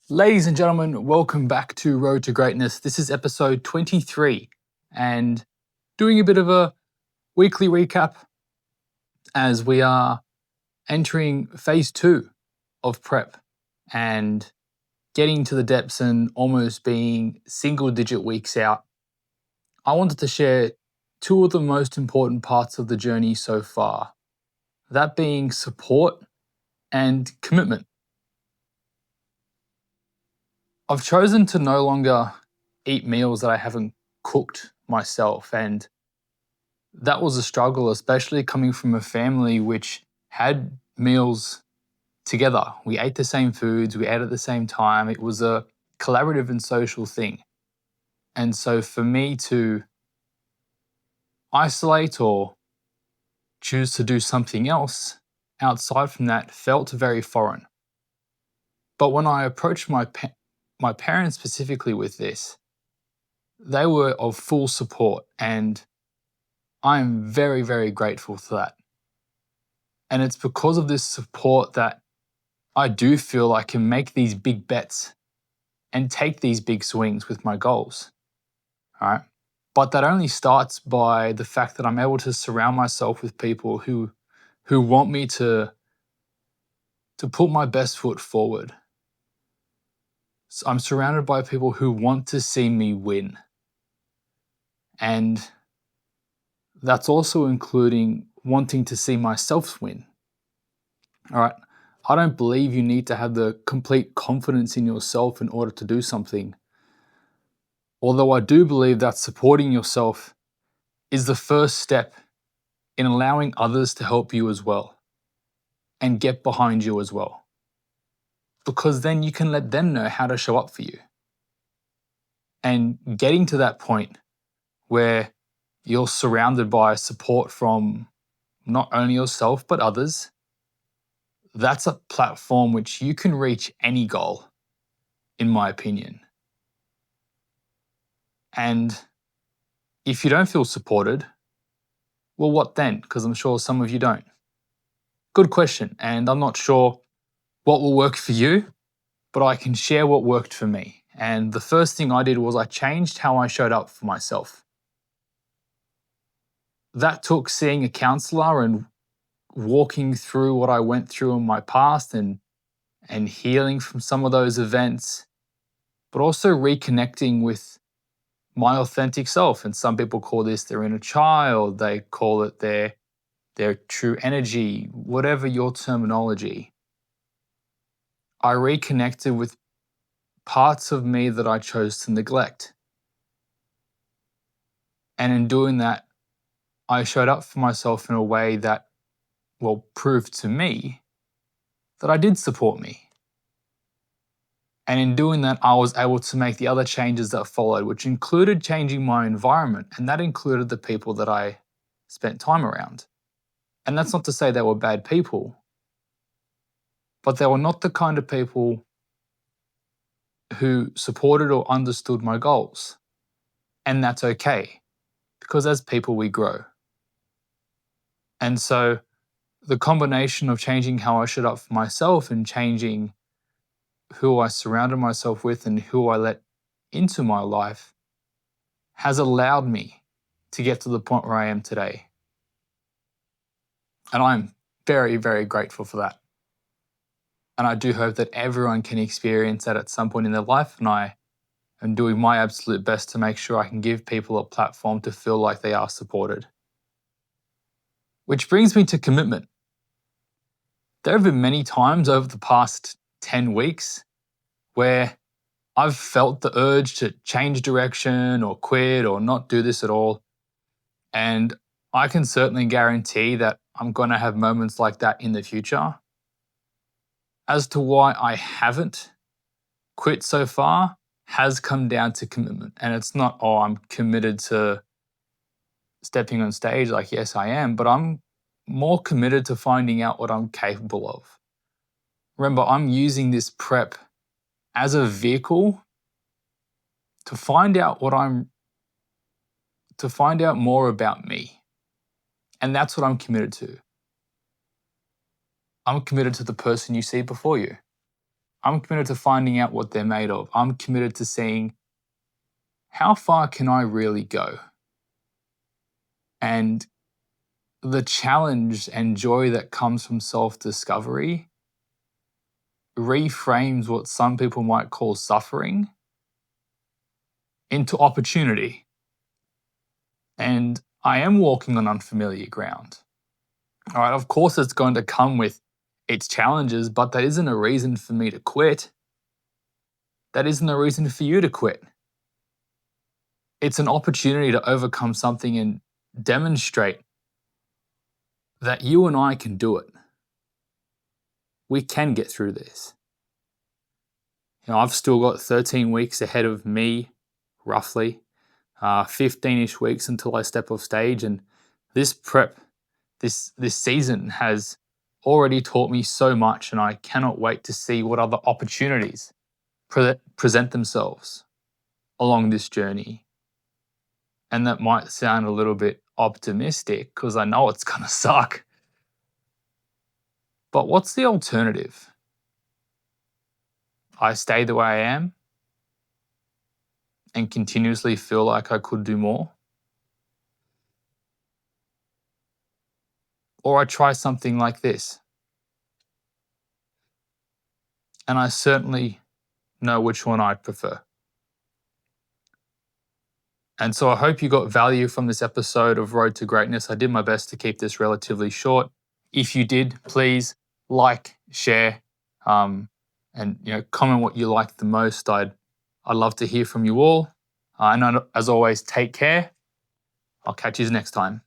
Ladies and gentlemen, welcome back to Road to Greatness. This is episode 23 and doing a bit of a weekly recap as we are entering phase 2 of prep and getting to the depths and almost being single digit weeks out. I wanted to share two of the most important parts of the journey so far, that being support and commitment. I've chosen to no longer eat meals that I haven't cooked myself, and that was a struggle, especially coming from a family which had meals together. We ate the same foods, we ate at the same time. It was a collaborative and social thing. And so for me to isolate or choose to do something else outside from that felt very foreign. But when I approached my parents specifically with this, they were of full support, and I am very, very grateful for that. And it's because of this support that I do feel I can make these big bets and take these big swings with my goals. All right. But that only starts by the fact that I'm able to surround myself with people who want me to put my best foot forward. So I'm surrounded by people who want to see me win. And that's also including wanting to see myself win. All right. I don't believe you need to have the complete confidence in yourself in order to do something. Although I do believe that supporting yourself is the first step in allowing others to help you as well and get behind you as well. Because then you can let them know how to show up for you. And getting to that point where you're surrounded by support from not only yourself but others, that's a platform which you can reach any goal, in my opinion. And if you don't feel supported, well, what then? Because I'm sure some of you don't. Good question, and I'm not sure what will work for you, but I can share what worked for me. And the first thing I did was I changed how I showed up for myself. That took seeing a counselor and walking through what I went through in my past and healing from some of those events, but also reconnecting with my authentic self. And some people call this their inner child, they call it their true energy, whatever your terminology. I reconnected with parts of me that I chose to neglect. And in doing that, I showed up for myself in a way that, well, proved to me that I did support me. And in doing that, I was able to make the other changes that followed, which included changing my environment, and that included the people that I spent time around. And that's not to say they were bad people, but they were not the kind of people who supported or understood my goals. And that's okay, because as people, we grow. And so the combination of changing how I showed up for myself and changing who I surrounded myself with and who I let into my life has allowed me to get to the point where I am today. And I'm very, very grateful for that. And I do hope that everyone can experience that at some point in their life. And I am doing my absolute best to make sure I can give people a platform to feel like they are supported. Which brings me to commitment. There have been many times over the past 10 weeks where I've felt the urge to change direction or quit or not do this at all. And I can certainly guarantee that I'm going to have moments like that in the future. As to why I haven't quit so far has come down to commitment. And it's not, oh, I'm committed to stepping on stage. Like, yes, I am, but I'm more committed to finding out what I'm capable of. Remember, I'm using this prep as a vehicle to find out more about me. And that's what I'm committed to. I'm committed to the person you see before you. I'm committed to finding out what they're made of. I'm committed to seeing how far can I really go? And the challenge and joy that comes from self-discovery reframes what some people might call suffering into opportunity. And I am walking on unfamiliar ground. All right, of course, it's going to come with its challenges, but that isn't a reason for me to quit. That isn't a reason for you to quit. It's an opportunity to overcome something and demonstrate that you and I can do it. We can get through this. I've still got 13 weeks ahead of me, roughly, 15-ish weeks until I step off stage, and this prep, this season has already taught me so much, and I cannot wait to see what other opportunities present themselves along this journey. And that might sound a little bit optimistic because I know it's going to suck. But what's the alternative? I stay the way I am and continuously feel like I could do more? Or I try something like this? And I certainly know which one I'd prefer. And so I hope you got value from this episode of Road to Greatness. I did my best to keep this relatively short. If you did, please like, share, and comment what you liked the most. I'd love to hear from you all. And as always, take care. I'll catch you next time.